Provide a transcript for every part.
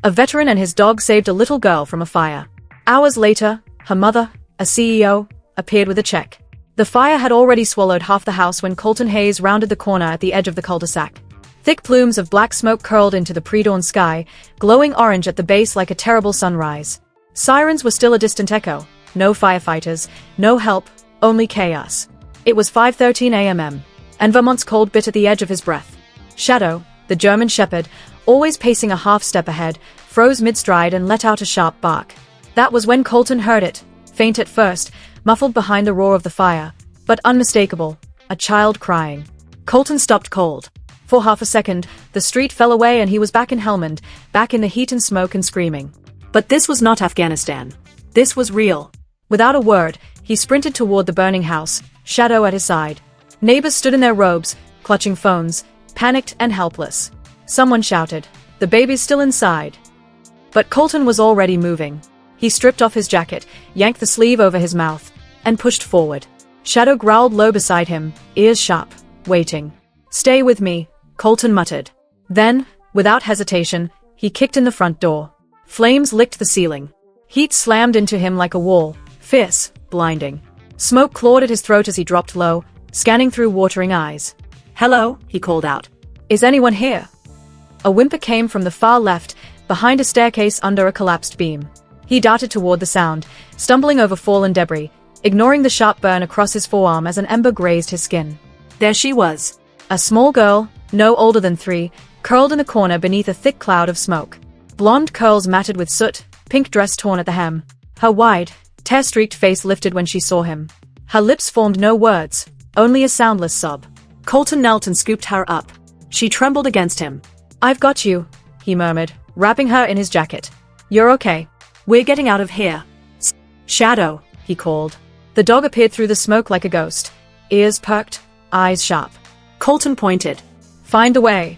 A veteran and his dog saved a little girl from a fire. Hours later, her mother, a CEO, appeared with a check. The fire had already swallowed half the house when Colton Hayes rounded the corner at the edge of the cul-de-sac. Thick plumes of black smoke curled into the pre-dawn sky, glowing orange at the base like a terrible sunrise. Sirens were still a distant echo. No firefighters, no help, only chaos. It was 5:13 a.m. and Vermont's cold bit at the edge of his breath. Shadow, the German shepherd, always pacing a half step ahead, froze mid-stride and let out a sharp bark. That was when Colton heard it, faint at first, muffled behind the roar of the fire, but unmistakable, a child crying. Colton stopped cold. For half a second, the street fell away and he was back in Helmand, back in the heat and smoke and screaming. But this was not Afghanistan. This was real. Without a word, he sprinted toward the burning house, Shadow at his side. Neighbors stood in their robes, clutching phones, panicked and helpless. Someone shouted, "The baby's still inside." But Colton was already moving. He stripped off his jacket, yanked the sleeve over his mouth, and pushed forward. Shadow growled low beside him, ears sharp, waiting. "Stay with me," Colton muttered. Then, without hesitation, he kicked in the front door. Flames licked the ceiling. Heat slammed into him like a wall, fierce, blinding. Smoke clawed at his throat as he dropped low, scanning through watering eyes. "Hello," he called out. "Is anyone here?" A whimper came from the far left, behind a staircase under a collapsed beam. He darted toward the sound, stumbling over fallen debris, ignoring the sharp burn across his forearm as an ember grazed his skin. There she was. A small girl, no older than 3, curled in the corner beneath a thick cloud of smoke. Blonde curls matted with soot, pink dress torn at the hem. Her wide, tear-streaked face lifted when she saw him. Her lips formed no words, only a soundless sob. Colton knelt and scooped her up. She trembled against him. "I've got you," he murmured, wrapping her in his jacket. "You're okay. We're getting out of here." "Shadow," he called. The dog appeared through the smoke like a ghost. Ears perked, eyes sharp. Colton pointed. "Find the way."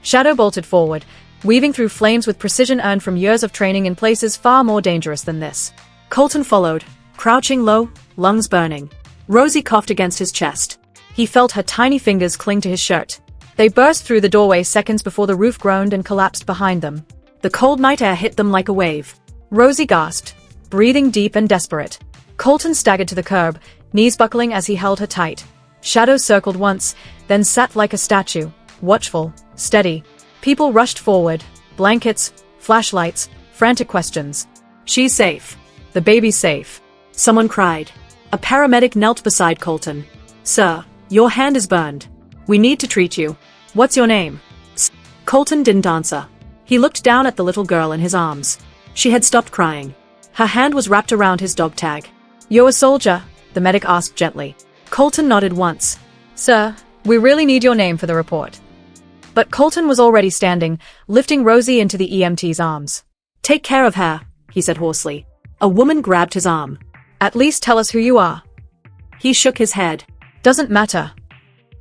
Shadow bolted forward, weaving through flames with precision earned from years of training in places far more dangerous than this. Colton followed, crouching low, lungs burning. Rosie coughed against his chest. He felt her tiny fingers cling to his shirt. They burst through the doorway seconds before the roof groaned and collapsed behind them. The cold night air hit them like a wave. Rosie gasped, breathing deep and desperate. Colton staggered to the curb, knees buckling as he held her tight. Shadow circled once, then sat like a statue, watchful, steady. People rushed forward, blankets, flashlights, frantic questions. "She's safe. The baby's safe." Someone cried. A paramedic knelt beside Colton. "Sir, your hand is burned. We need to treat you. What's your name?" Colton didn't answer. He looked down at the little girl in his arms. She had stopped crying. Her hand was wrapped around his dog tag. "You're a soldier?" the medic asked gently. Colton nodded once. "Sir, we really need your name for the report." But Colton was already standing, lifting Rosie into the EMT's arms. "Take care of her," he said hoarsely. A woman grabbed his arm. "At least tell us who you are." He shook his head. "Doesn't matter."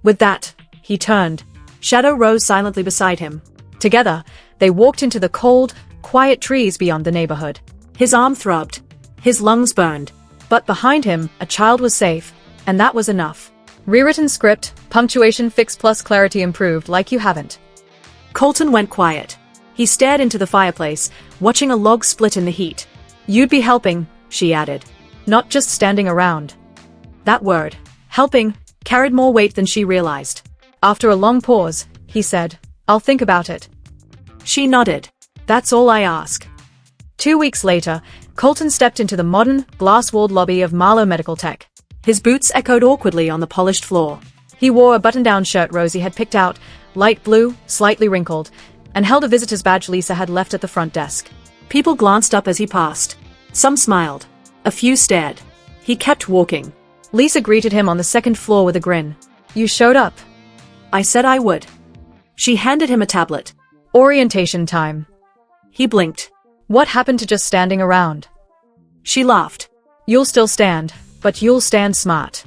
With that, he turned. Shadow rose silently beside him. Together, they walked into the cold, quiet trees beyond the neighborhood. His arm throbbed. His lungs burned. But behind him, a child was safe, and that was enough. Rewritten script, punctuation fixed plus clarity improved like you haven't. Colton went quiet. He stared into the fireplace, watching a log split in the heat. "You'd be helping," she added. "Not just standing around." That word, helping, carried more weight than she realized. After a long pause, he said, "I'll think about it." She nodded. "That's all I ask." 2 weeks later, Colton stepped into the modern, glass-walled lobby of Marlowe Medical Tech. His boots echoed awkwardly on the polished floor. He wore a button-down shirt Rosie had picked out, light blue, slightly wrinkled, and held a visitor's badge Lisa had left at the front desk. People glanced up as he passed. Some smiled. A few stared. He kept walking. Lisa greeted him on the second floor with a grin. "You showed up." "I said I would." She handed him a tablet. "Orientation time." He blinked. "What happened to just standing around?" She laughed. "You'll still stand, but you'll stand smart."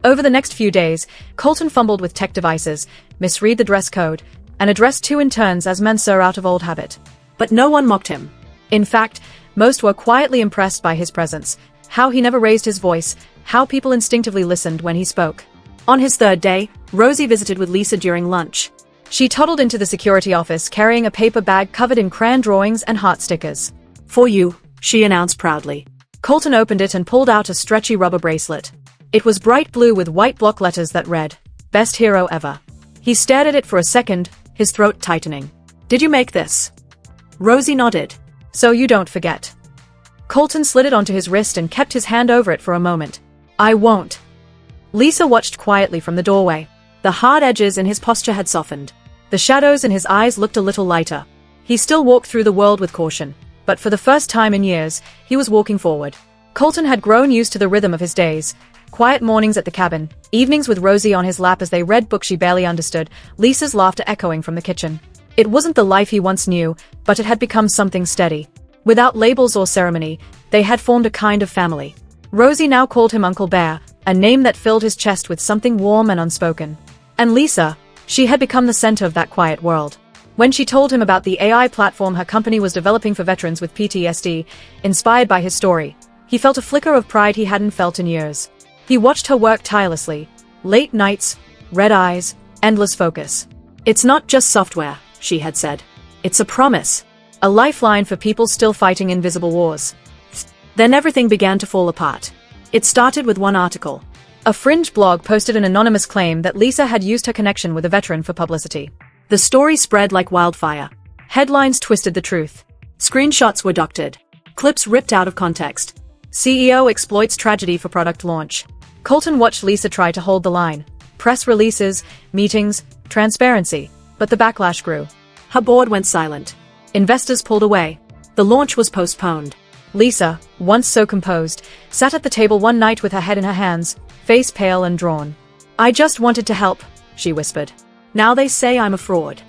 Over the next few days, Colton fumbled with tech devices, misread the dress code, and addressed 2 interns as Mensur out of old habit. But no one mocked him. In fact, most were quietly impressed by his presence, how he never raised his voice, how people instinctively listened when he spoke. On his 3rd day, Rosie visited with Lisa during lunch. She toddled into the security office carrying a paper bag covered in crayon drawings and heart stickers. "For you," she announced proudly. Colton opened it and pulled out a stretchy rubber bracelet. It was bright blue with white block letters that read, "Best hero ever." He stared at it for a second, his throat tightening. "Did you make this?" Rosie nodded. "So you don't forget." Colton slid it onto his wrist and kept his hand over it for a moment. "I won't." Lisa watched quietly from the doorway. The hard edges in his posture had softened. The shadows in his eyes looked a little lighter. He still walked through the world with caution, but for the first time in years, he was walking forward. Colton had grown used to the rhythm of his days. Quiet mornings at the cabin, evenings with Rosie on his lap as they read books she barely understood, Lisa's laughter echoing from the kitchen. It wasn't the life he once knew, but it had become something steady. Without labels or ceremony, they had formed a kind of family. Rosie now called him Uncle Bear, a name that filled his chest with something warm and unspoken. And Lisa, she had become the center of that quiet world. When she told him about the AI platform her company was developing for veterans with PTSD, inspired by his story, he felt a flicker of pride he hadn't felt in years. He watched her work tirelessly. Late nights, red eyes, endless focus. "It's not just software," she had said. "It's a promise. A lifeline for people still fighting invisible wars." Then everything began to fall apart. It started with one article. A fringe blog posted an anonymous claim that Lisa had used her connection with a veteran for publicity. The story spread like wildfire. Headlines twisted the truth. Screenshots were doctored. Clips ripped out of context. CEO exploits tragedy for product launch. Colton watched Lisa try to hold the line. Press releases, meetings, transparency. But the backlash grew. Her board went silent. Investors pulled away. The launch was postponed. Lisa, once so composed, sat at the table one night with her head in her hands, face pale and drawn. "I just wanted to help," she whispered. "Now they say I'm a fraud."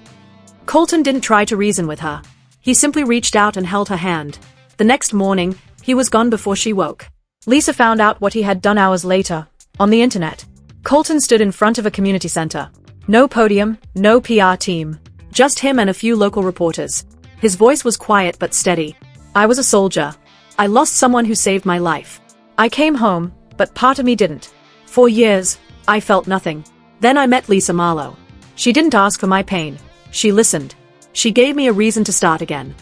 Colton didn't try to reason with her. He simply reached out and held her hand. The next morning, he was gone before she woke. Lisa found out what he had done hours later, on the internet. Colton stood in front of a community center. No podium, no PR team. Just him and a few local reporters. His voice was quiet but steady. "I was a soldier. I lost someone who saved my life. I came home, but part of me didn't. For years, I felt nothing. Then I met Lisa Marlowe. She didn't ask for my pain. She listened. She gave me a reason to start again."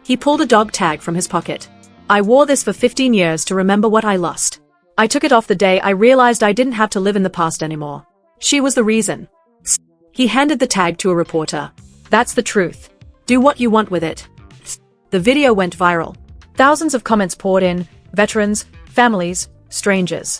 He pulled a dog tag from his pocket. "I wore this for 15 years to remember what I lost. I took it off the day I realized I didn't have to live in the past anymore. She was the reason." He handed the tag to a reporter. "That's the truth. Do what you want with it." The video went viral. Thousands of comments poured in, veterans, families, strangers.